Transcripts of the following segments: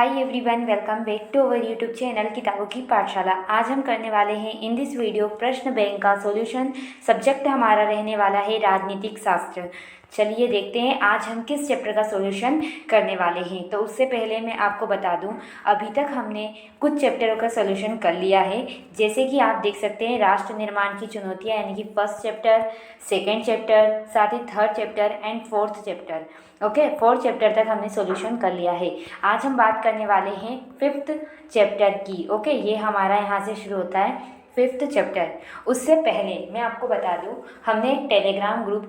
Hi everyone, welcome back to our YouTube channel किताबों की पाठशाला। आज हम करने वाले हैं इन दिस वीडियो प्रश्न बैंक का सॉल्यूशन। सब्जेक्ट हमारा रहने वाला है राजनीतिक शास्त्र। चलिए देखते हैं आज हम किस चैप्टर का सॉल्यूशन करने वाले हैं। तो उससे पहले मैं आपको बता दूं, अभी तक हमने कुछ चैप्टरों का सॉल्यूशन कर लिया है। जैसे कि आप देख सकते हैं राष्ट्र निर्माण की चुनौतियां, यानी कि फर्स्ट चैप्टर, सेकेंड चैप्टर, साथ ही third chapter and fourth chapter. Okay, fourth chapter तक हमने सॉल्यूशन कर लिया है। आज हम बात करने वाले हैं फिफ्थ चैप्टर की। ओके, ये हमारा यहाँ से शुरू होता है फिफ्थ चैप्टर। उससे पहले मैं आपको बता दूं, हमने टेलीग्राम ग्रुप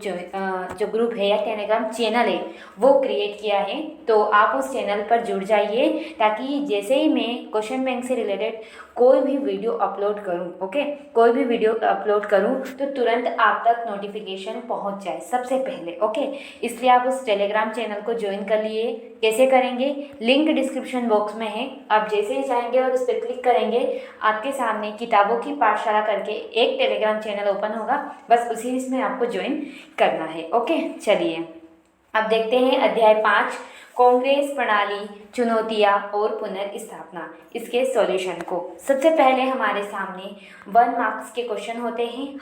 जो ग्रुप है या टेलीग्राम चैनल है वो क्रिएट किया है। तो आप उस चैनल पर जुड़ जाइए, ताकि जैसे ही मैं क्वेश्चन बैंक से रिलेटेड कोई भी वीडियो अपलोड करूं, ओके, कोई भी वीडियो अपलोड करूं तो तुरंत आप तक नोटिफिकेशन पहुंच जाए सबसे पहले। ओके, इसलिए आप उस टेलीग्राम चैनल को ज्वाइन कर लिए। कैसे करेंगे? लिंक डिस्क्रिप्शन बॉक्स में है। आप जैसे ही जाएंगे और उस पर क्लिक करेंगे, आपके सामने किताबों की पाठशाला करके एक टेलीग्राम चैनल ओपन होगा। बस उसी इसमें आपको ज्वाइन करना है। ओके, चलिए अब देखते हैं अध्याय 5, कांग्रेस प्रणाली, चुनौतियां और पुनर्स्थापना, इसके सॉल्यूशन को। सबसे पहले हमारे सामने 1 मार्क्स के क्वेश्चन होते हैं।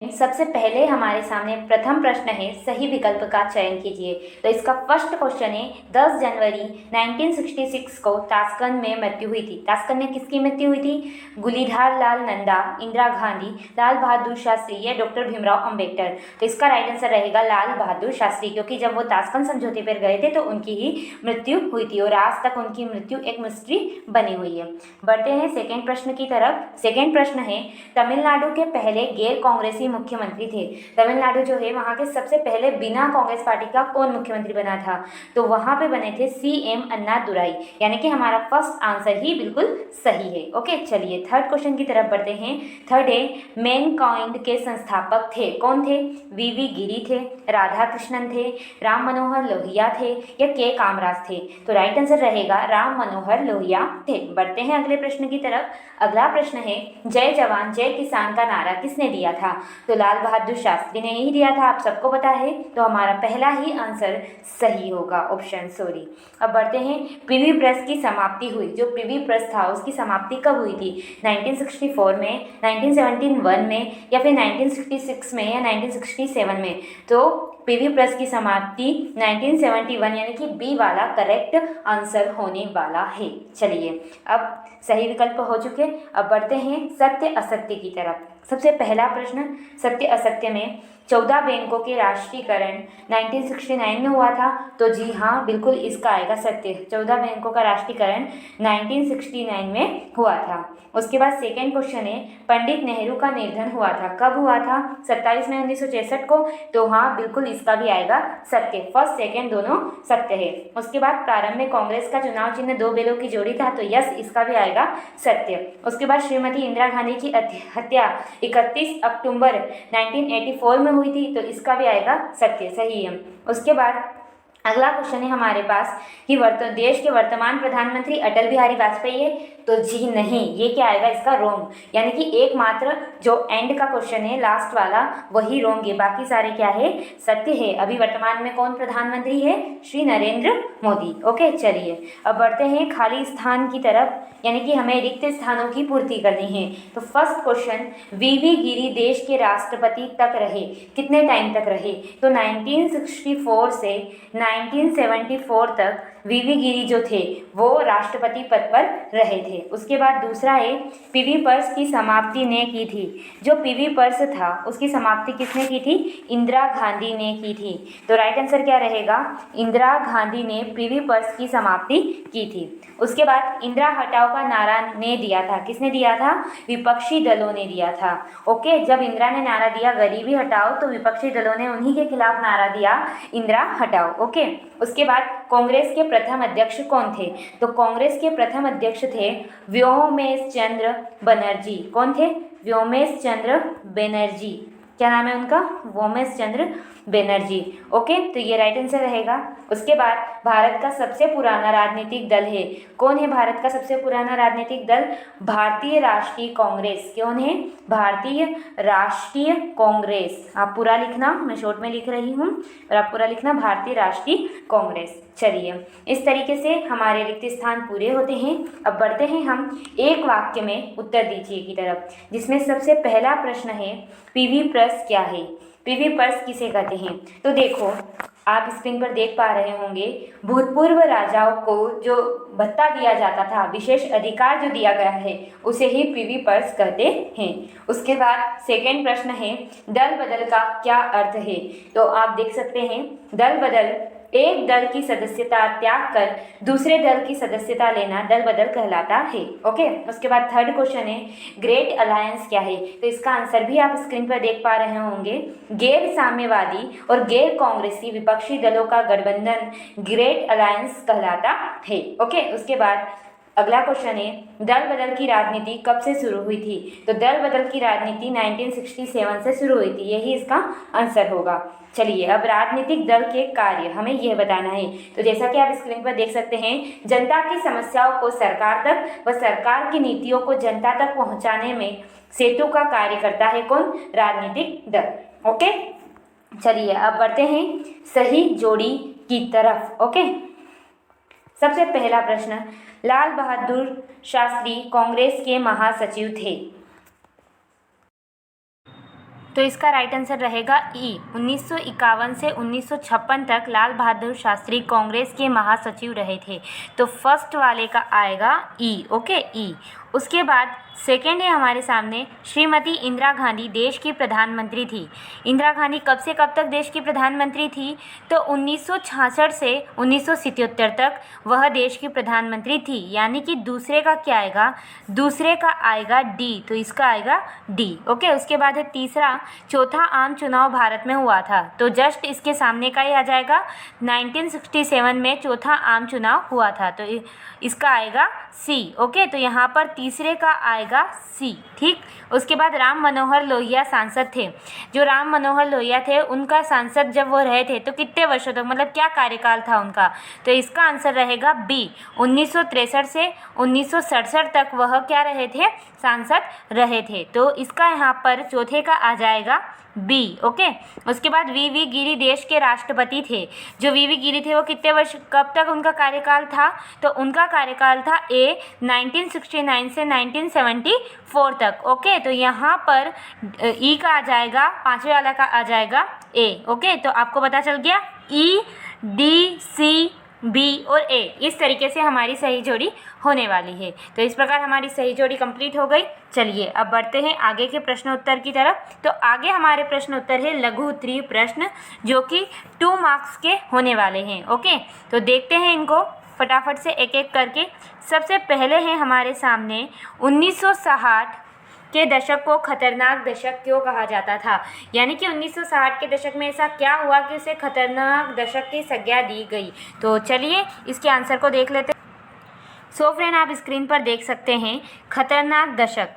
सबसे पहले हमारे सामने प्रथम प्रश्न है, सही विकल्प का चयन कीजिए। तो इसका फर्स्ट क्वेश्चन है, 10 जनवरी 1966 को ताशकंद में मृत्यु हुई थी। ताशकंद में किसकी मृत्यु हुई थी? गुलीधार लाल नंदा, इंदिरा गांधी, लाल बहादुर शास्त्री या डॉक्टर भीमराव अंबेडकर। तो इसका राइट आंसर रहेगा लाल बहादुर शास्त्री, क्योंकि जब वो ताशकंद समझौते पर गए थे तो उनकी ही मृत्यु हुई थी और आज तक उनकी मृत्यु एक मिस्ट्री बनी हुई है। बढ़ते हैं सेकेंड प्रश्न की तरफ। सेकेंड प्रश्न है, तमिलनाडु के पहले गैर कांग्रेसी मुख्यमंत्री थे। तमिलनाडु जो है वहां के सबसे पहले बिना कांग्रेस पार्टी का कौन मुख्यमंत्री बना था? तो वहां पे बने थे सीएम अन्नादुराई, यानी कि हमारा फर्स्ट आंसर ही बिल्कुल सही है। ओके, चलिए थर्ड क्वेश्चन की तरफ बढ़ते हैं। थर्ड है, मैनकाइंड के संस्थापक थे, कौन थे? वीवी गिरी थे, राधा कृष्णन थे, राम मनोहर लोहिया थे या के कामराज थे? तो राइट आंसर रहेगा राम मनोहर लोहिया थे। बढ़ते हैं अगले प्रश्न की तरफ। अगला प्रश्न है, जय जवान जय किसान का नारा किसने दिया था? तो लाल बहादुर शास्त्री ने ही दिया था, आप सबको पता है। तो हमारा पहला ही आंसर सही होगा, ऑप्शन सॉरी। अब बढ़ते हैं, पृथ्वी प्रेस की समाप्ति हुई, जो पृथ्वी प्रेस था उसकी समाप्ति कब हुई थी? 1964 में, 1971 में या फिर 1966 में या 1967 में? तो पृथ्वी प्रेस की समाप्ति 1971, यानी कि बी वाला करेक्ट आंसर होने वाला है। चलिए अब सही विकल्प हो चुके। अब बढ़ते हैं सत्य असत्य की तरफ। सबसे पहला प्रश्न, सत्य असत्य में 14 बैंकों के राष्ट्रीयकरण 1969 में हुआ था। तो जी हाँ, बिल्कुल इसका आएगा सत्य। 14 बैंकों का राष्ट्रीयकरण 1969 में हुआ था। उसके बाद सेकेंड क्वेश्चन है, पंडित नेहरू का निधन हुआ था, कब हुआ था? 27 मई 1966 को। तो हाँ, बिल्कुल इसका भी आएगा सत्य। फर्स्ट सेकेंड दोनों सत्य है। उसके बाद प्रारंभ में कांग्रेस का चुनाव चिन्ह 2 बैलों की जोड़ी था, तो यस, इसका भी आएगा सत्य। उसके बाद श्रीमती इंदिरा गांधी की हत्या 31 अक्टूबर 1984 में हुई थी, तो इसका भी आएगा सत्य, सही है। उसके बाद अगला क्वेश्चन है हमारे पास कि देश के वर्तमान प्रधानमंत्री अटल बिहारी वाजपेयी है। तो जी नहीं, ये क्या आएगा? इसका रोंग, यानी कि एकमात्र जो एंड का क्वेश्चन है लास्ट वाला वही रोंग है, बाकी सारे क्या है? सत्य है। अभी वर्तमान में कौन प्रधानमंत्री है? श्री नरेंद्र मोदी। ओके, चलिए अब बढ़ते हैं खाली स्थान की तरफ, यानी कि हमें रिक्त स्थानों की पूर्ति करनी है। तो फर्स्ट क्वेश्चन, वीवी गिरी देश के राष्ट्रपति तक रहे, कितने टाइम तक रहे? तो 1964 से 1974 तक वीवी गिरी जो थे वो राष्ट्रपति पद पर रहे थे। उसके बाद दूसरा है, पृथ्वी पर्स की समाप्ति ने की थी। जो पृथ्वी पर्स था उसकी समाप्ति किसने की थी? इंदिरा गांधी ने की थी। तो राइट आंसर क्या रहेगा? इंदिरा गांधी ने पृथ्वी पर्स की समाप्ति की थी। उसके बाद इंदिरा हटाओ का नारा ने दिया था, किसने दिया था? विपक्षी दलों ने दिया था। ओके, जब इंदिरा ने नारा दिया गरीबी हटाओ, तो विपक्षी दलों ने उन्हीं के खिलाफ नारा दिया इंदिरा हटाओ। ओके, उसके बाद कांग्रेस के प्रथम अध्यक्ष कौन थे? तो कांग्रेस के प्रथम अध्यक्ष थे व्योमेश चंद्र बनर्जी। कौन थे? व्योमेश चंद्र बनर्जी। क्या नाम है उनका? व्योमेश चंद्र बनर्जी। ओके, तो ये राइट आंसर रहेगा। उसके बाद भारत का सबसे पुराना राजनीतिक दल है, कौन है भारत का सबसे पुराना राजनीतिक दल? भारतीय राष्ट्रीय कांग्रेस। कौन है? भारतीय राष्ट्रीय कांग्रेस। आप पूरा लिखना, मैं शॉर्ट में लिख रही हूँ और आप पूरा लिखना, भारतीय राष्ट्रीय कांग्रेस। चलिए, इस तरीके से हमारे रिक्त स्थान पूरे होते हैं। अब बढ़ते हैं हम एक वाक्य में उत्तर दीजिए की तरफ, जिसमें सबसे पहला प्रश्न है पीवी प्रेस क्या है? पीवी प्रेस किसे कहते हैं? तो देखो, आप स्क्रीन पर देख पा रहे होंगे, भूतपूर्व राजाओं को जो भत्ता दिया जाता था, विशेष अधिकार जो दिया गया है, उसे ही पीवी प्रेस कहते हैं। उसके बाद सेकंड प्रश्न है दल बदल का क्या अर्थ है? तो आप देख सकते हैं, दल बदल एक दल की सदस्यता त्याग कर दूसरे दल की सदस्यता लेना दल बदल कहलाता है। ओके, उसके बाद थर्ड क्वेश्चन है ग्रेट अलायंस क्या है? तो इसका आंसर भी आप स्क्रीन पर देख पा रहे होंगे, गैर साम्यवादी और गैर कांग्रेसी विपक्षी दलों का गठबंधन ग्रेट अलायंस कहलाता है। ओके, उसके बाद अगला क्वेश्चन है दल बदल की राजनीति कब से शुरू हुई थी? तो दल बदल की राजनीति 1967 से शुरू हुई थी, यही इसका आंसर होगा। चलिए, अब राजनीतिक दल के कार्य हमें यह बताना है। तो जैसा कि आप स्क्रीन पर देख सकते हैं, जनता की समस्याओं को सरकार तक व सरकार की नीतियों को जनता तक पहुंचाने में सेतु का कार्य करता है कौन? राजनीतिक दल। ओके, चलिए अब बढ़ते हैं सही जोड़ी की तरफ। ओके, सबसे पहला प्रश्न, लाल बहादुर शास्त्री कांग्रेस के महासचिव थे। तो इसका राइट आंसर रहेगा ई। 1951 से 1956 तक लाल बहादुर शास्त्री कांग्रेस के महासचिव रहे थे। तो फर्स्ट वाले का आएगा ई। ओके, ई। उसके बाद सेकेंड है हमारे सामने, श्रीमती इंदिरा गांधी देश की प्रधानमंत्री थी। इंदिरा गांधी कब से कब तक देश की प्रधानमंत्री थी? तो 1966 से 1977 तक वह देश की प्रधानमंत्री थी, यानी कि दूसरे का क्या आएगा? दूसरे का आएगा डी, तो इसका आएगा डी। ओके, उसके बाद है तीसरा, चौथा आम चुनाव भारत में हुआ था। तो जस्ट इसके सामने का ही आ जाएगा, 1967 में चौथा आम चुनाव हुआ था, तो इसका आएगा सी। ओके, तो यहाँ पर तीसरे का आएगा सी। ठीक, उसके बाद राम मनोहर लोहिया सांसद थे। जो राम मनोहर लोहिया थे, उनका सांसद जब वो रहे थे तो कितने वर्षों तक, मतलब क्या कार्यकाल था उनका? तो इसका आंसर रहेगा बी। 1963 से 1967 तक वह क्या रहे थे? सांसद रहे थे। तो इसका यहाँ पर चौथे का आ जाएगा बी। ओके, उसके बाद वी गिरी देश के राष्ट्रपति थे। जो वी वी थे वो कितने वर्ष, कब तक उनका कार्यकाल था? तो उनका कार्यकाल था ए 1969 से 1974 तक। ओके, तो यहाँ पर ई का आ जाएगा, पांचवे वाला का आ जाएगा ए। ओके, तो आपको पता चल गया ई, डी, सी, बी और ए, इस तरीके से हमारी सही जोड़ी होने वाली है। तो इस प्रकार हमारी सही जोड़ी कंप्लीट हो गई। चलिए अब बढ़ते हैं आगे के प्रश्न उत्तर की तरफ। तो आगे हमारे प्रश्न उत्तर है लघु उत्तरीय प्रश्न, जो कि 2 मार्क्स के होने वाले हैं। ओके, तो देखते हैं इनको फटाफट से एक एक करके। सबसे पहले है हमारे सामने 1960 के दशक को खतरनाक दशक क्यों कहा जाता था? यानी कि 1960 के दशक में ऐसा क्या हुआ कि उसे खतरनाक दशक की संज्ञा दी गई? तो चलिए इसके आंसर को देख लेते हैं। सो फ्रेंड, आप स्क्रीन पर देख सकते हैं, खतरनाक दशक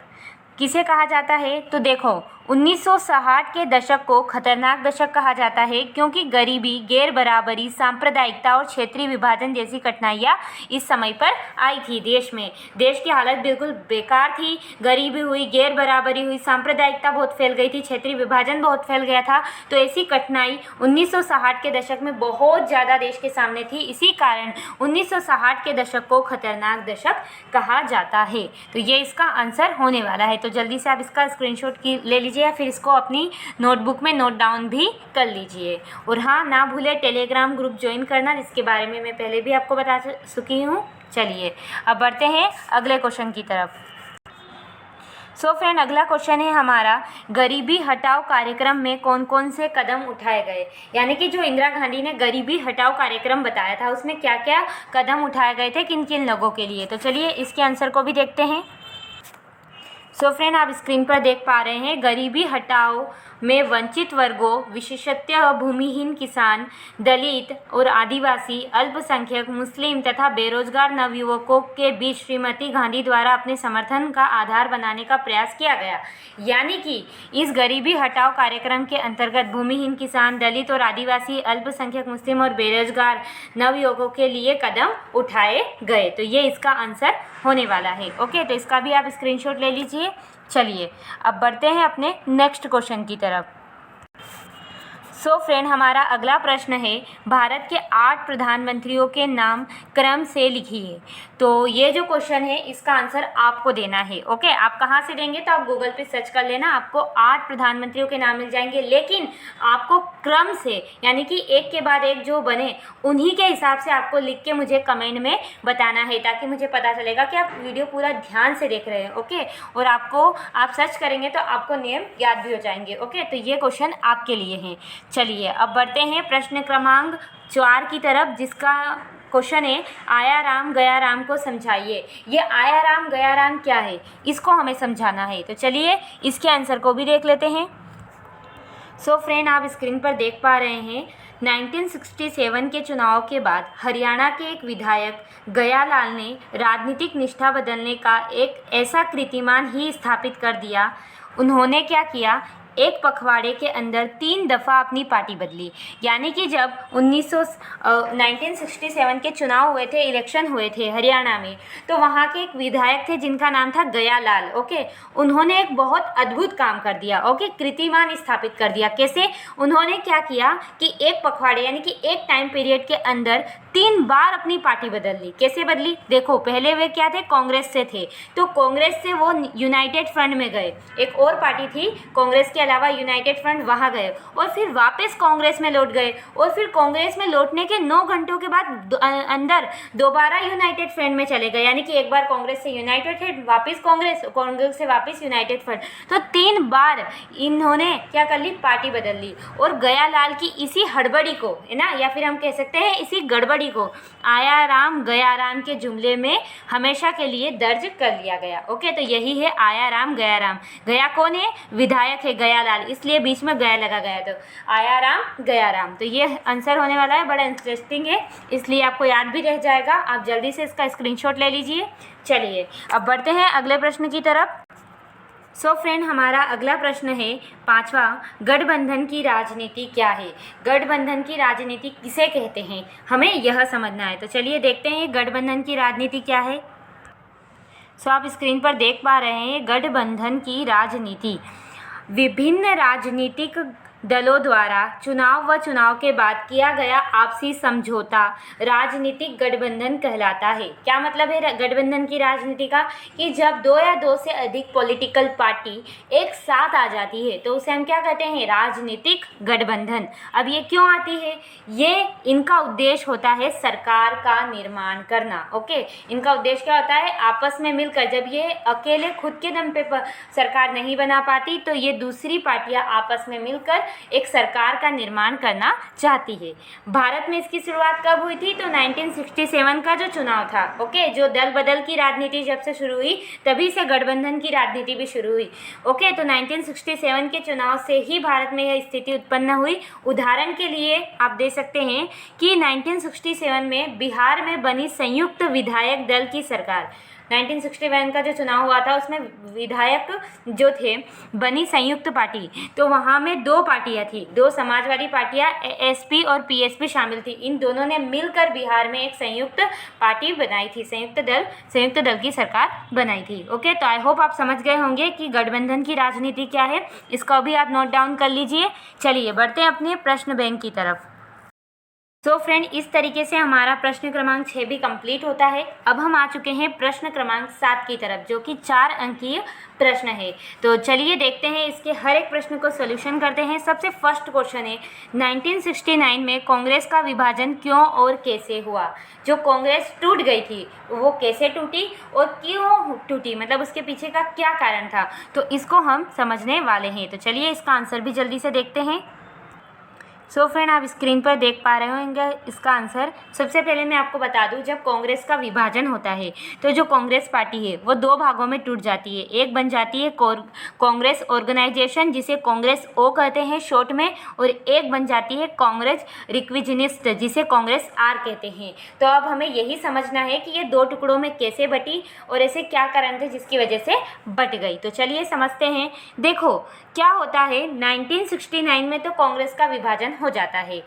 किसे कहा जाता है? तो देखो, 1960 के दशक को खतरनाक दशक कहा जाता है क्योंकि गरीबी, गैर बराबरी, सांप्रदायिकता और क्षेत्रीय विभाजन जैसी कठिनाइयाँ इस समय पर आई थी देश में। देश की हालत बिल्कुल बेकार थी, गरीबी हुई, गैर बराबरी हुई, सांप्रदायिकता बहुत फैल गई थी, क्षेत्रीय विभाजन बहुत फैल गया था। तो ऐसी कठिनाई 1960 के दशक में बहुत ज़्यादा देश के सामने थी। इसी कारण 1960 के दशक को खतरनाक दशक कहा जाता है। तो ये इसका आंसर होने वाला है। तो जल्दी से आप इसका स्क्रीनशॉट ले लीजिए या फिर इसको अपनी नोटबुक में नोट डाउन भी कर लीजिए। और हाँ, ना भूले टेलीग्राम ग्रुप ज्वाइन करना, जिसके बारे में मैं पहले भी आपको बता चुकी हूँ। चलिए अब बढ़ते हैं अगले क्वेश्चन की तरफ। सो फ्रेंड, अगला क्वेश्चन है हमारा, गरीबी हटाओ कार्यक्रम में कौन कौन से कदम उठाए गए? यानी कि जो इंदिरा गांधी ने गरीबी हटाओ कार्यक्रम बताया था, उसमें क्या क्या कदम उठाए गए थे, किन किन लोगों के लिए? तो चलिए इसके आंसर को भी देखते हैं। सो फ्रेंड, आप स्क्रीन पर देख पा रहे हैं गरीबी हटाओ में वंचित वर्गों विशेषतः भूमिहीन किसान, दलित और आदिवासी, अल्पसंख्यक, मुस्लिम तथा बेरोजगार नवयुवकों के बीच श्रीमती गांधी द्वारा अपने समर्थन का आधार बनाने का प्रयास किया गया। यानी कि इस गरीबी हटाओ कार्यक्रम के अंतर्गत भूमिहीन किसान, दलित और आदिवासी, अल्पसंख्यक, मुस्लिम और बेरोजगार नवयुवकों के लिए कदम उठाए गए। तो ये इसका आंसर होने वाला है। ओके, तो इसका भी आप स्क्रीनशॉट ले लीजिए। चलिए अब बढ़ते हैं अपने नेक्स्ट क्वेश्चन की तरफ। सो फ्रेंड, हमारा अगला प्रश्न है भारत के 8 प्रधानमंत्रियों के नाम क्रम से लिखिए। तो ये जो क्वेश्चन है इसका आंसर आपको देना है। ओके, आप कहाँ से देंगे तो आप गूगल पे सर्च कर लेना, आपको 8 प्रधानमंत्रियों के नाम मिल जाएंगे, लेकिन आपको क्रम से यानी कि एक के बाद एक जो बने उन्हीं के हिसाब से आपको लिख के मुझे कमेंट में बताना है, ताकि मुझे पता चलेगा कि आप वीडियो पूरा ध्यान से देख रहे हैं। ओके, और आप सर्च करेंगे तो आपको नेम याद भी हो जाएंगे। ओके, तो ये क्वेश्चन आपके लिए है। चलिए अब बढ़ते हैं प्रश्न क्रमांक 4 की तरफ, जिसका क्वेश्चन है आया राम गया राम को समझाइए। ये आया राम गया राम क्या है, इसको हमें समझाना है। तो चलिए इसके आंसर को भी देख लेते हैं। सो फ्रेंड, आप स्क्रीन पर देख पा रहे हैं 1967 के चुनाव के बाद हरियाणा के एक विधायक गयालाल ने राजनीतिक निष्ठा बदलने का एक ऐसा कीर्तिमान ही स्थापित कर दिया। उन्होंने क्या किया, एक पखवाड़े के अंदर 3 दफ़ा अपनी पार्टी बदली। यानी कि जब 1967 के चुनाव हुए थे, इलेक्शन हुए थे हरियाणा में, तो वहाँ के एक विधायक थे जिनका नाम था गयालाल। ओके, उन्होंने एक बहुत अद्भुत काम कर दिया। ओके, कीर्तिमान स्थापित कर दिया। कैसे? उन्होंने क्या किया कि एक पखवाड़े यानी कि एक टाइम पीरियड के अंदर 3 बार अपनी पार्टी बदल ली। कैसे बदली? देखो, पहले वे क्या थे, कांग्रेस से थे, तो कांग्रेस से वो यूनाइटेड फ्रंट में गए। एक और पार्टी थी कांग्रेस के अलावा यूनाइटेड फ्रंट, वहाँ गए और फिर वापस कांग्रेस में लौट गए, और फिर कांग्रेस में लौटने के 9 घंटों के बाद अंदर दोबारा यूनाइटेड फ्रंट में चले गए। यानी कि एक बार कांग्रेस से यूनाइटेड फ्रंट, वापस कांग्रेस से वापस यूनाइटेड फ्रंट। तो 3 बार इन्होंने क्या कर ली, पार्टी बदल ली। और गयालाल की इसी हड़बड़ी को, है ना, या फिर हम कह सकते हैं इसी गड़बड़ी को आया राम गया राम के जुमले में हमेशा के लिए दर्ज कर लिया गया। ओके, तो यही है आया राम गया राम। गया कौन है? विधायक है गयालाल, इसलिए बीच में गया लगा गया, तो आया राम गया राम। तो ये आंसर होने वाला है, बड़ा इंटरेस्टिंग है, इसलिए आपको याद भी रह जाएगा। आप जल्दी से इसका स्क्रीनशॉट ले लीजिए। चलिए अब बढ़ते हैं अगले प्रश्न की तरफ। सो फ्रेंड, हमारा अगला प्रश्न है 5वां, गठबंधन की राजनीति क्या है। गठबंधन की राजनीति किसे कहते हैं, हमें यह समझना है। तो चलिए देखते हैं गठबंधन की राजनीति क्या है। सो आप स्क्रीन पर देख पा रहे हैं गठबंधन की राजनीति विभिन्न राजनीतिक दलों द्वारा चुनाव व चुनाव के बाद किया गया आपसी समझौता राजनीतिक गठबंधन कहलाता है। क्या मतलब है गठबंधन की राजनीति का? कि जब 2 या 2 से अधिक पॉलिटिकल पार्टी एक साथ आ जाती है तो उसे हम क्या कहते हैं, राजनीतिक गठबंधन। अब ये क्यों आती है? ये इनका उद्देश्य होता है सरकार का निर्माण करना। ओके, इनका उद्देश्य क्या होता है? आपस में मिलकर, जब ये अकेले खुद के दम पे सरकार नहीं बना पाती तो ये दूसरी पार्टियां आपस में मिलकर एक सरकार का निर्माण करना चाहती है। भारत में इसकी शुरुआत कब हुई थी? तो 1967 का जो चुनाव था, ओके, जो दल बदल की राजनीति जब से शुरू हुई तभी से गठबंधन की राजनीति भी शुरू हुई। ओके, तो 1967 के चुनाव से ही भारत में यह स्थिति उत्पन्न हुई। उदाहरण के लिए आप दे सकते हैं कि 1967 में बिहार में बनी संयुक्त विधायक दल की सरकार, 1961 का जो चुनाव हुआ था उसमें विधायक जो थे बनी संयुक्त पार्टी, तो वहाँ में 2 पार्टियाँ थी, 2 समाजवादी पार्टियाँ एसपी और पीएसपी शामिल थी। इन दोनों ने मिलकर बिहार में एक संयुक्त पार्टी बनाई थी, संयुक्त दल की सरकार बनाई थी। ओके, तो आई होप आप समझ गए होंगे कि गठबंधन की राजनीति क्या है, इसका भी आप नोट डाउन कर लीजिए। चलिए बढ़ते हैं अपने प्रश्न बैंक की तरफ। सो फ्रेंड, इस तरीके से हमारा प्रश्न क्रमांक 6 भी कंप्लीट होता है। अब हम आ चुके हैं प्रश्न क्रमांक 7 की तरफ, जो कि 4 अंकीय प्रश्न है। तो चलिए देखते हैं, इसके हर एक प्रश्न को सोल्यूशन करते हैं। सबसे फर्स्ट क्वेश्चन है 1969 में कांग्रेस का विभाजन क्यों और कैसे हुआ। जो कांग्रेस टूट गई थी वो कैसे टूटी और क्यों टूटी, मतलब उसके पीछे का क्या कारण था, तो इसको हम समझने वाले हैं। तो चलिए इसका आंसर भी जल्दी से देखते हैं। सो फ्रेंड, आप स्क्रीन पर देख पा रहे होंगे इसका आंसर। सबसे पहले मैं आपको बता दूं, जब कांग्रेस का विभाजन होता है तो जो कांग्रेस पार्टी है वो दो भागों में टूट जाती है। एक बन जाती है कांग्रेस ऑर्गेनाइजेशन, जिसे कांग्रेस ओ कहते हैं शॉर्ट में, और एक बन जाती है कांग्रेस रिक्विजनिस्ट, जिसे कांग्रेस आर कहते हैं। तो अब हमें यही समझना है कि ये दो टुकड़ों में कैसे बटी और ऐसे क्या कारण थे जिसकी वजह से बट गई। तो चलिए समझते हैं। देखो क्या होता है, 1969 में तो कांग्रेस का विभाजन हो जाता है।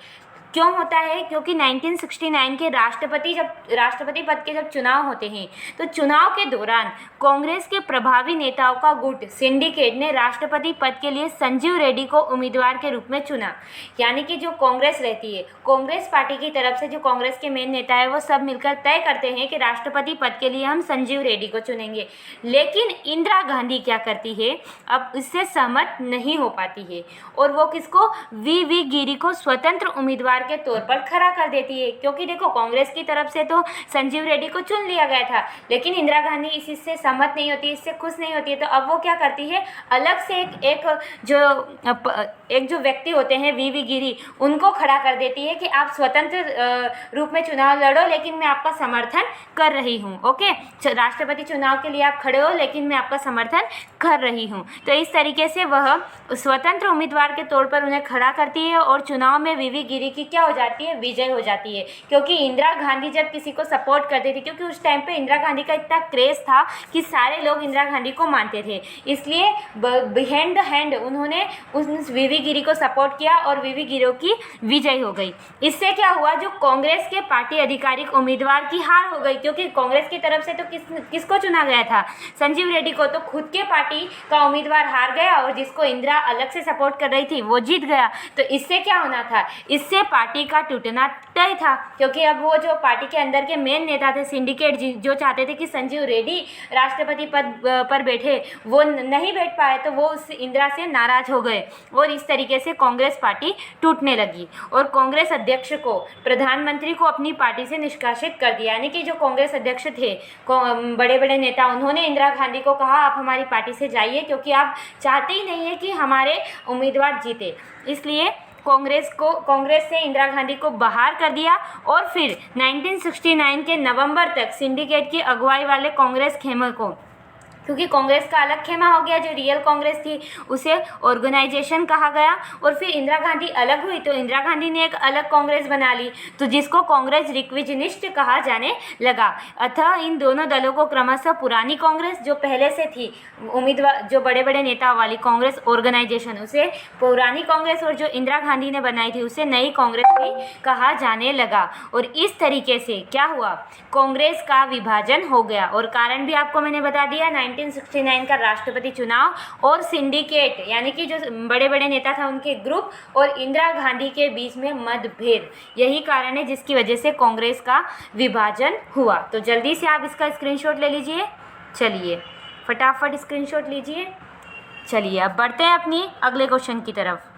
क्यों होता है? क्योंकि 1969 के राष्ट्रपति पद के जब चुनाव होते हैं तो चुनाव के दौरान कांग्रेस के प्रभावी नेताओं का गुट सिंडिकेट ने राष्ट्रपति पद के लिए संजीव रेड्डी को उम्मीदवार के रूप में चुना। यानी कि जो कांग्रेस रहती है, कांग्रेस पार्टी की तरफ से जो कांग्रेस के मेन नेता है वो सब मिलकर तय करते हैं कि राष्ट्रपति पद के लिए हम संजीव रेड्डी को चुनेंगे। लेकिन इंदिरा गांधी क्या करती है, अब इससे सहमत नहीं हो पाती है और वो किसको, वी गिरी को स्वतंत्र उम्मीदवार के तौर पर खड़ा कर देती है। क्योंकि देखो कांग्रेस की तरफ से तो संजीव रेड्डी को चुन लिया गया था, लेकिन इंदिरा गांधी इससे सहमत नहीं होती, इससे खुश नहीं होती है। तो अब वो क्या करती है, अलग से एक जो व्यक्ति होते हैं वी गिरी, उनको खड़ा कर देती है कि आप स्वतंत्र रूप में चुनाव लड़ो, लेकिन मैं आपका समर्थन कर रही हूँ। ओके, राष्ट्रपति चुनाव के लिए आप खड़े हो, लेकिन मैं आपका समर्थन कर रही हूँ। तो इस तरीके से वह स्वतंत्र उम्मीदवार के तौर पर उन्हें खड़ा करती है और चुनाव में वी गिरी की क्या हो जाती है, विजय हो जाती है। क्योंकि इंदिरा गांधी जब किसी को सपोर्ट करती थी, क्योंकि उस टाइम पे इंदिरा गांधी का इतना क्रेज था कि सारे लोग इंदिरा गांधी को मानते थे, इसलिए बिहाइंड द हैंड उन्होंने उस वी गिरी को सपोर्ट किया और वी गिरी की विजय हो गई। इससे क्या हुआ, जो कांग्रेस के पार्टी आधिकारिक उम्मीदवार की हार हो गई। क्योंकि कांग्रेस की तरफ से तो किसको चुना गया था, संजीव रेड्डी को, तो खुद के पार्टी का उम्मीदवार हार गया और जिसको इंदिरा अलग से सपोर्ट कर रही थी वो जीत गया। तो इससे क्या होना था, इससे पार्टी का टूटना तय था। क्योंकि अब वो जो पार्टी के अंदर के मेन नेता थे सिंडिकेट, जो चाहते थे कि संजीव रेड्डी राष्ट्रपति पद पर बैठे, वो नहीं बैठ पाए, तो वो उस इंदिरा से नाराज हो गए और इस तरीके से कांग्रेस पार्टी टूटने लगी और कांग्रेस अध्यक्ष को, प्रधानमंत्री को अपनी पार्टी से निष्कासित कर दिया। यानी कि जो कांग्रेस अध्यक्ष थे, बड़े बड़े नेता, उन्होंने इंदिरा गांधी को कहा आप हमारी पार्टी से जाइए, क्योंकि आप चाहते ही नहीं है कि हमारे उम्मीदवार जीते। इसलिए कांग्रेस से इंदिरा गांधी को बाहर कर दिया और फिर 1969 के नवंबर तक सिंडिकेट की अगुवाई वाले कांग्रेस खेमे को, क्योंकि कांग्रेस का अलग खेमा हो गया, जो रियल कांग्रेस थी उसे ऑर्गेनाइजेशन कहा गया, और फिर इंदिरा गांधी अलग हुई तो इंदिरा गांधी ने एक अलग कांग्रेस बना ली, तो जिसको कांग्रेस रिक्विजनिस्ट कहा जाने लगा। अतः इन दोनों दलों को क्रमशः पुरानी कांग्रेस, जो पहले से थी उम्मीदवार, जो बड़े बड़े नेता वाली कांग्रेस ऑर्गेनाइजेशन, उसे पुरानी कांग्रेस, और जो इंदिरा गांधी ने बनाई थी उसे नई कांग्रेस भी कहा जाने लगा। और इस तरीके से क्या हुआ, कांग्रेस का विभाजन हो गया। और कारण भी आपको मैंने बता दिया, 1969 का राष्ट्रपति चुनाव और सिंडिकेट, यानी कि जो बड़े बड़े नेता था उनके ग्रुप और इंदिरा गांधी के बीच में मतभेद, यही कारण है जिसकी वजह से कांग्रेस का विभाजन हुआ। तो जल्दी से आप इसका स्क्रीनशॉट ले लीजिए। चलिए फटाफट स्क्रीनशॉट लीजिए। चलिए अब बढ़ते हैं अपनी अगले क्वेश्चन की तरफ।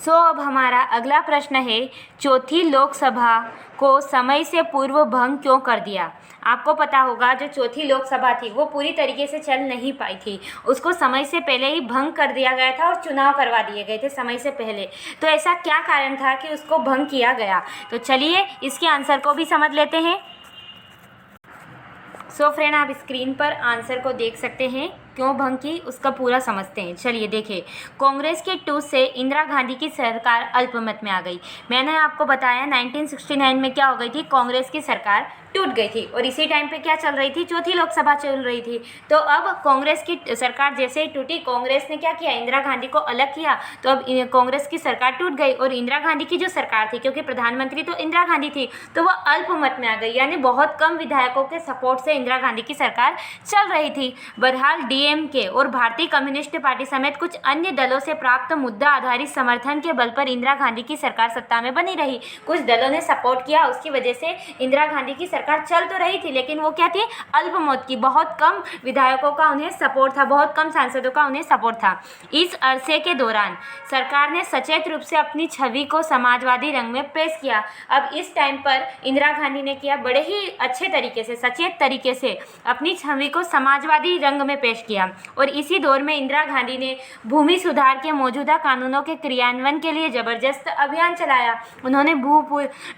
अब हमारा अगला प्रश्न है, चौथी लोकसभा को समय से पूर्व भंग क्यों कर दिया। आपको पता होगा जो चौथी लोकसभा थी वो पूरी तरीके से चल नहीं पाई थी, उसको समय से पहले ही भंग कर दिया गया था और चुनाव करवा दिए गए थे समय से पहले। तो ऐसा क्या कारण था कि उसको भंग किया गया, तो चलिए इसके आंसर को भी समझ लेते हैं। फ्रेंड, आप स्क्रीन पर आंसर को देख सकते हैं, क्यों भंग की उसका पूरा समझते हैं। चलिए देखिए, कांग्रेस के टूट से इंदिरा गांधी की सरकार अल्पमत में आ गई। मैंने आपको बताया 1969 में क्या हो गई थी, कांग्रेस की सरकार टूट गई थी और इसी टाइम पे क्या चल रही थी, चौथी लोकसभा चल रही थी। तो अब कांग्रेस की सरकार जैसे ही टूटी, कांग्रेस ने क्या किया, इंदिरा गांधी को अलग किया, तो अब कांग्रेस की सरकार टूट गई और इंदिरा गांधी की जो सरकार थी, क्योंकि प्रधानमंत्री तो इंदिरा गांधी थी, तो वह अल्पमत में आ गई, यानी बहुत कम विधायकों के सपोर्ट से इंदिरा गांधी की सरकार चल रही थी। बहरहाल डीएमके और भारतीय कम्युनिस्ट पार्टी समेत कुछ अन्य दलों से प्राप्त मुद्दा आधारित समर्थन के बल पर इंदिरा गांधी की सरकार सत्ता में बनी रही। कुछ दलों ने सपोर्ट किया, उसकी वजह से इंदिरा गांधी की सरकार चल तो रही थी, लेकिन वो क्या थी, अल्पमत की, बहुत कम विधायकों का उन्हें सपोर्ट था, बहुत कम सांसदों का उन्हें सपोर्ट था। इस अरसे के दौरान सरकार ने सचेत रूप से अपनी छवि को समाजवादी रंग में पेश किया। अब इस टाइम पर इंदिरा गांधी ने किया, बड़े ही अच्छे तरीके से, सचेत तरीके से अपनी छवि को समाजवादी रंग में पेश किया। किया। और इसी दौर में इंदिरा गांधी ने भूमि सुधार के मौजूदा कानूनों के क्रियान्वयन के लिए जबरदस्त अभियान चलाया। उन्होंने भू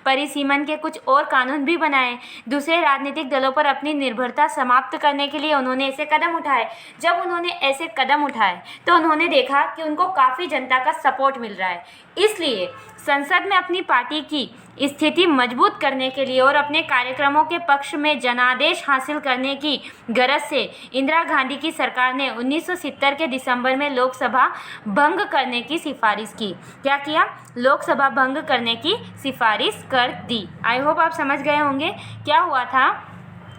परिसीमन के कुछ और कानून भी बनाए। दूसरे राजनीतिक दलों पर अपनी निर्भरता समाप्त करने के लिए उन्होंने ऐसे कदम उठाए। जब उन्होंने ऐसे कदम उठाए तो उन्होंने देखा कि उनको काफ़ी जनता का सपोर्ट मिल रहा है, इसलिए संसद में अपनी पार्टी की स्थिति मजबूत करने के लिए और अपने कार्यक्रमों के पक्ष में जनादेश हासिल करने की गरज से इंदिरा गांधी की सरकार ने 1970 के दिसंबर में लोकसभा भंग करने की सिफारिश की। क्या किया? लोकसभा भंग करने की सिफारिश कर दी। आई होप आप समझ गए होंगे। क्या हुआ था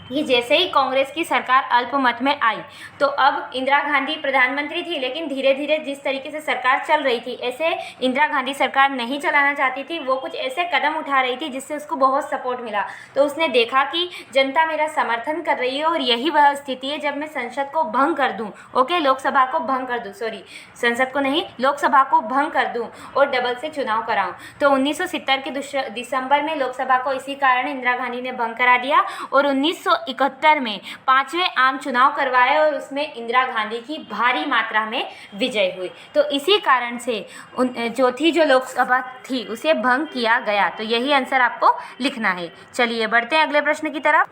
कि जैसे ही कांग्रेस की सरकार अल्पमत में आई तो अब इंदिरा गांधी प्रधानमंत्री थी, लेकिन धीरे धीरे जिस तरीके से सरकार चल रही थी ऐसे इंदिरा गांधी सरकार नहीं चलाना चाहती थी। वो कुछ ऐसे कदम उठा रही थी जिससे उसको बहुत सपोर्ट मिला। तो उसने देखा कि जनता मेरा समर्थन कर रही है और यही वह स्थिति है जब मैं संसद को भंग कर दूँ, ओके, लोकसभा को भंग कर दूँ, सॉरी संसद को नहीं, लोकसभा को भंग कर दूँ और डबल से चुनाव कराऊँ। तो 1970 के दिसंबर में लोकसभा को इसी कारण इंदिरा गांधी ने भंग करा दिया और 1971 में 5वें आम चुनाव करवाए और उसमें इंदिरा गांधी की भारी मात्रा में विजय हुई। तो इसी कारण से जो लोकसभा थी उसे भंग किया गया। तो यही आंसर आपको लिखना है। चलिए बढ़ते हैं अगले प्रश्न की तरफ।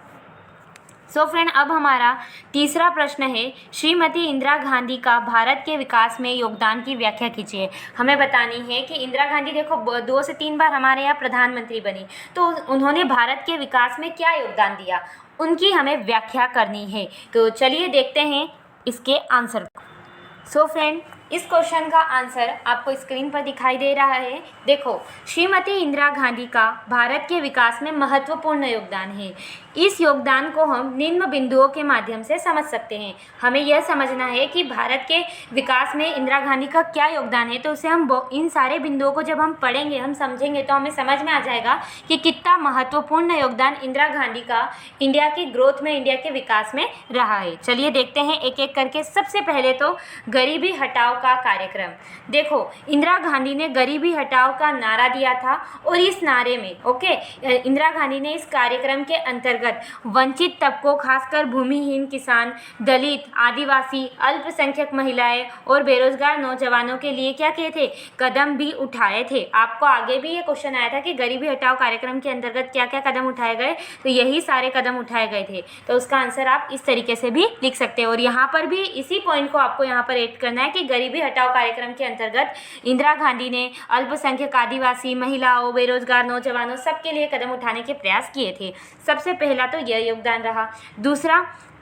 सो फ्रेंड, अब हमारा तीसरा प्रश्न है, श्रीमती इंदिरा गांधी का भारत के विकास में योगदान की व्याख्या कीजिए। हमें बतानी है कि इंदिरा गांधी देखो 2 से 3 बार हमारे यहाँ प्रधानमंत्री बनी, तो उन्होंने भारत के विकास में क्या योगदान दिया, उनकी हमें व्याख्या करनी है। तो चलिए देखते हैं इसके आंसर को। सो फ्रेंड, इस क्वेश्चन का आंसर आपको स्क्रीन पर दिखाई दे रहा है। देखो, श्रीमती इंदिरा गांधी का भारत के विकास में महत्वपूर्ण योगदान है। इस योगदान को हम निम्न बिंदुओं के माध्यम से समझ सकते हैं। हमें यह समझना है कि भारत के विकास में इंदिरा गांधी का क्या योगदान है, तो उसे हम इन सारे बिंदुओं को जब हम पढ़ेंगे, हम समझेंगे, तो हमें समझ में आ जाएगा कि कितना महत्वपूर्ण योगदान इंदिरा गांधी का इंडिया की ग्रोथ में, इंडिया के विकास में रहा है। चलिए देखते हैं एक एक करके। सबसे पहले तो गरीबी हटाओ का कार्यक्रम। देखो, इंदिरा गांधी ने गरीबी हटाओ का नारा दिया था और इस नारे में इंदिरा गांधी ने इस कार्यक्रम के अंतर्गत वंचित तबकों, खासकर भूमिहीन किसान, दलित, आदिवासी, अल्पसंख्यक महिलाएं और बेरोजगार नौजवानों के लिए क्या किए थे, कदम भी उठाए थे। आपको आगे भी ये क्वेश्चन आया था कि गरीबी हटाओ कार्यक्रम के अंतर्गत क्या क्या कदम उठाए गए, तो यही सारे कदम उठाए गए थे। तो उसका आंसर आप इस तरीके से भी लिख सकते हैं। और यहाँ पर भी इसी पॉइंट को आपको यहाँ पर ऐड करना है कि गरीबी हटाओ कार्यक्रम के अंतर्गत इंदिरा गांधी ने अल्पसंख्यक, आदिवासी, महिलाओं, बेरोजगार नौजवानों सबके लिए कदम उठाने के प्रयास किए थे। सबसे पहला तो यह योगदान रहा।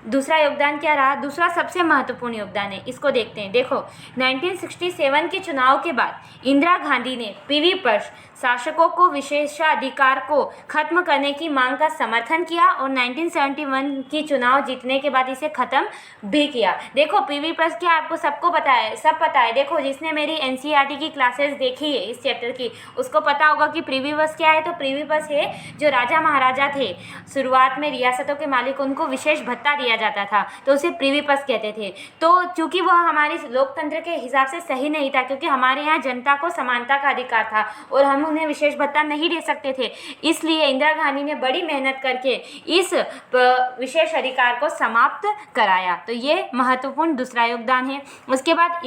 दूसरा योगदान क्या रहा? दूसरा सबसे महत्वपूर्ण योगदान है, इसको देखते हैं। देखो, 1967 के चुनाव के बाद इंदिरा गांधी ने पीवी पर शासकों को विशेषाधिकार को खत्म करने की मांग का समर्थन किया और 1971 की चुनाव जीतने के बाद इसे खत्म भी किया। देखो, पीवी प्लस क्या आपको सबको पता है, सब पता है। देखो, जिसने मेरी एनसीईआरटी की क्लासेस देखी है इस चैप्टर की, उसको पता होगा कि पीवी प्लस क्या है। तो पीवी प्लस है जो राजा महाराजा थे, शुरुआत में रियासतों के मालिक, उनको विशेष भत्ता दिया जाता था, तो उसे पीवी प्लस कहते थे। तो चूंकि वह हमारी लोकतंत्र के हिसाब से सही नहीं था, क्योंकि हमारे यहाँ जनता को समानता का अधिकार था और हम उन्हें विशेष भत्ता नहीं दे सकते थे, इसलिए इंदिरा गांधी ने बड़ी मेहनत करके इस विशेष अधिकार को समाप्त कराया। तो ये महत्वपूर्ण दूसरा योगदान है। उसके बाद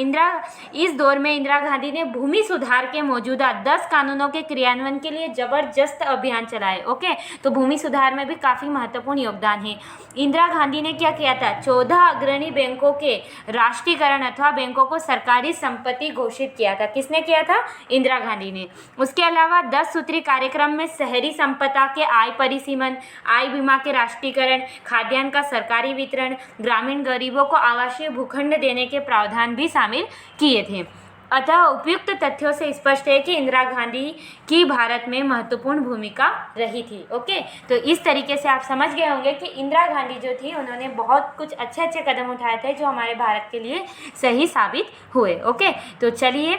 इस दौर में इंदिरा गांधी ने भूमि सुधार के मौजूदा 10 कानूनों के क्रियान्वयन के लिए जबरदस्त अभियान चलाए। ओके, तो भूमि सुधार में भी काफ़ी महत्वपूर्ण योगदान है। इंदिरा गांधी ने क्या किया था? 14 अग्रणी बैंकों के राष्ट्रीयकरण अथवा बैंकों को सरकारी संपत्ति घोषित किया था। किसने किया था? इंदिरा गांधी ने। उसके अलावा 10 सूत्री कार्यक्रम में शहरी संपदा के आय परिसीमन, आय बीमा के राष्ट्रीयकरण, खाद्यान्न का सरकारी वितरण, ग्रामीण गरीबों को आवासीय भूखंड देने के प्रावधान भी शामिल किए थे। अतः उपयुक्त तथ्यों से स्पष्ट है कि इंदिरा गांधी की भारत में महत्वपूर्ण भूमिका रही थी। ओके, तो इस तरीके से आप समझ गए होंगे कि इंदिरा गांधी जो थी उन्होंने बहुत कुछ अच्छे अच्छे कदम उठाए थे जो हमारे भारत के लिए सही साबित हुए। ओके, तो चलिए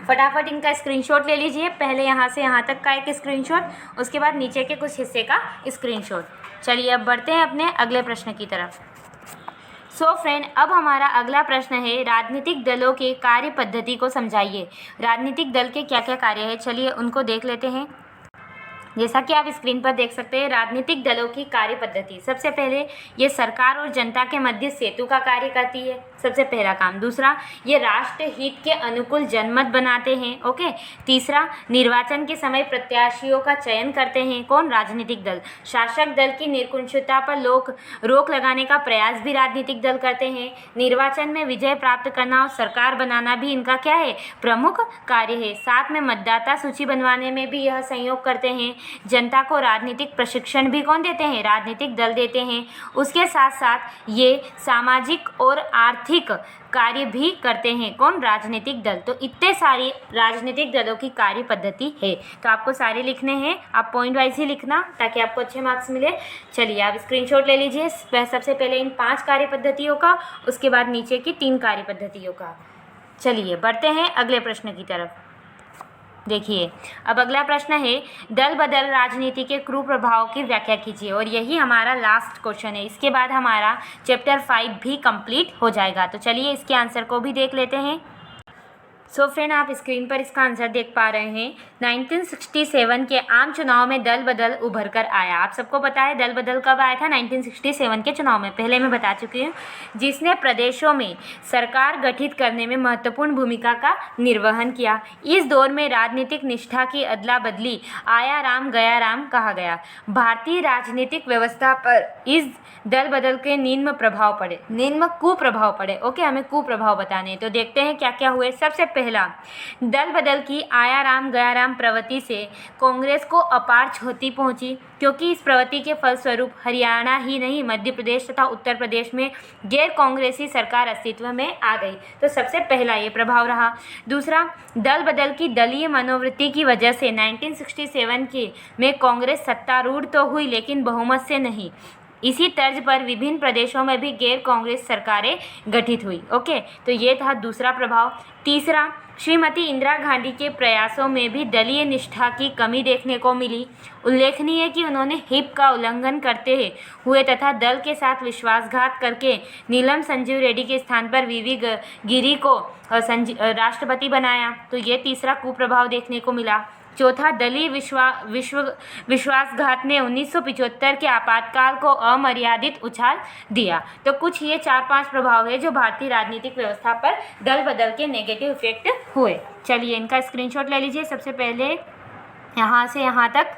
फटाफट इनका स्क्रीनशॉट ले लीजिए। पहले यहाँ से यहाँ तक का एक स्क्रीनशॉट, उसके बाद नीचे के कुछ हिस्से का स्क्रीनशॉट। चलिए अब बढ़ते हैं अपने अगले प्रश्न की तरफ। सो फ्रेंड, अब हमारा अगला प्रश्न है, राजनीतिक दलों के कार्य पद्धति को समझाइए। राजनीतिक दल के क्या क्या कार्य है, चलिए उनको देख लेते हैं। जैसा कि आप स्क्रीन पर देख सकते हैं, राजनीतिक दलों की कार्य पद्धति। सबसे पहले ये सरकार और जनता के मध्य सेतु का कार्य करती है, सबसे पहला काम। दूसरा, ये राष्ट्र हित के अनुकूल जनमत बनाते हैं। ओके। तीसरा, निर्वाचन के समय प्रत्याशियों का चयन करते हैं। कौन? राजनीतिक दल। शासक दल की निरंकुशता पर रोक लगाने का प्रयास भी राजनीतिक दल करते हैं। निर्वाचन में विजय प्राप्त करना और सरकार बनाना भी इनका क्या है? प्रमुख कार्य है। साथ में मतदाता सूची बनवाने में भी यह सहयोग करते हैं। जनता को राजनीतिक प्रशिक्षण भी कौन देते हैं? राजनीतिक दल देते हैं। उसके साथ साथ ये सामाजिक और आर्थिक कार्य भी करते हैं। कौन? राजनीतिक दल। तो इतने सारी राजनीतिक दलों की कार्य पद्धति है। तो आपको सारे लिखने हैं, आप पॉइंट वाइज ही लिखना ताकि आपको अच्छे मार्क्स मिले। चलिए आप स्क्रीनशॉट ले लीजिए, सबसे पहले इन 5 कार्य पद्धतियों का, उसके बाद नीचे की 3 कार्य पद्धतियों का। चलिए बढ़ते हैं अगले प्रश्न की तरफ। देखिए, अब अगला प्रश्न है, दल बदल राजनीति के कुप्रभाव की व्याख्या कीजिए। और यही हमारा लास्ट क्वेश्चन है। इसके बाद हमारा चैप्टर 5 भी कंप्लीट हो जाएगा। तो चलिए इसके आंसर को भी देख लेते हैं। सो फ्रेंड, आप स्क्रीन पर इसका आंसर देख पा रहे हैं। 1967 के आम चुनाव में दल बदल उभर कर आया। आप सबको पता है दल बदल कब आया था? 1967 के चुनाव में, पहले मैं बता चुकी हूँ, जिसने प्रदेशों में सरकार गठित करने में महत्वपूर्ण भूमिका का निर्वहन किया। इस दौर में राजनीतिक निष्ठा की अदला बदली, आया राम गया राम कहा गया। भारतीय राजनीतिक व्यवस्था पर इस दल बदल के निम्न कुप्रभाव पड़े। ओके, हमें कुप्रभाव बताने। तो देखते हैं क्या क्या हुए। सबसे पहला, दल बदल की आया राम गया राम प्रवृत्ति से कांग्रेस को अपार क्षति पहुंची, क्योंकि इस प्रवृत्ति के फलस्वरूप हरियाणा ही नहीं, मध्य प्रदेश तथा उत्तर प्रदेश में गैर कांग्रेसी सरकार अस्तित्व में आ गई। तो सबसे पहला ये प्रभाव रहा। दूसरा, दल बदल की दलीय मनोवृत्ति की वजह से 1967 में कांग्रेस सत्तारूढ़ तो हुई, लेकिन बहुमत से नहीं। इसी तर्ज पर विभिन्न प्रदेशों में भी गैर कांग्रेस सरकारें गठित हुई। ओके, तो ये था दूसरा प्रभाव। तीसरा, श्रीमती इंदिरा गांधी के प्रयासों में भी दलीय निष्ठा की कमी देखने को मिली। उल्लेखनीय है कि उन्होंने हिप का उल्लंघन करते हुए तथा दल के साथ विश्वासघात करके नीलम संजीव रेड्डी के स्थान पर वीवी गिरी को राष्ट्रपति बनाया। तो ये तीसरा कुप्रभाव देखने को मिला। चौथा, दलीय विश्वासघात ने 1975 के आपातकाल को अमर्यादित उछाल दिया। तो कुछ ये 4-5 प्रभाव है जो भारतीय राजनीतिक व्यवस्था पर दल बदल के नेगेटिव इफेक्ट हुए। चलिए इनका स्क्रीनशॉट ले लीजिए। सबसे पहले यहाँ से यहाँ तक,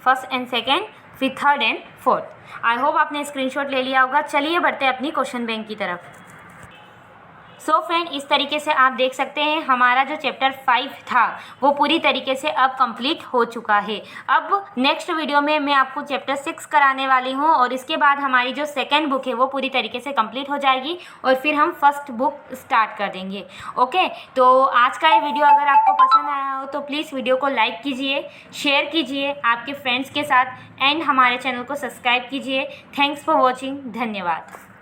फर्स्ट एंड सेकेंड, फिर third and fourth. I hope आपने स्क्रीनशॉट ले लिया होगा। चलिए बढ़ते हैं अपनी क्वेश्चन बैंक की तरफ। सो फ्रेंड, इस तरीके से आप देख सकते हैं हमारा जो चैप्टर 5 था वो पूरी तरीके से अब कंप्लीट हो चुका है। अब नेक्स्ट वीडियो में मैं आपको चैप्टर 6 कराने वाली हूँ और इसके बाद हमारी जो सेकंड बुक है वो पूरी तरीके से कंप्लीट हो जाएगी और फिर हम फर्स्ट बुक स्टार्ट कर देंगे। ओके, तो आज का ये वीडियो अगर आपको पसंद आया हो तो प्लीज़ वीडियो को लाइक कीजिए, शेयर कीजिए आपके फ्रेंड्स के साथ एंड हमारे चैनल को सब्सक्राइब कीजिए। Thanks for watching. धन्यवाद।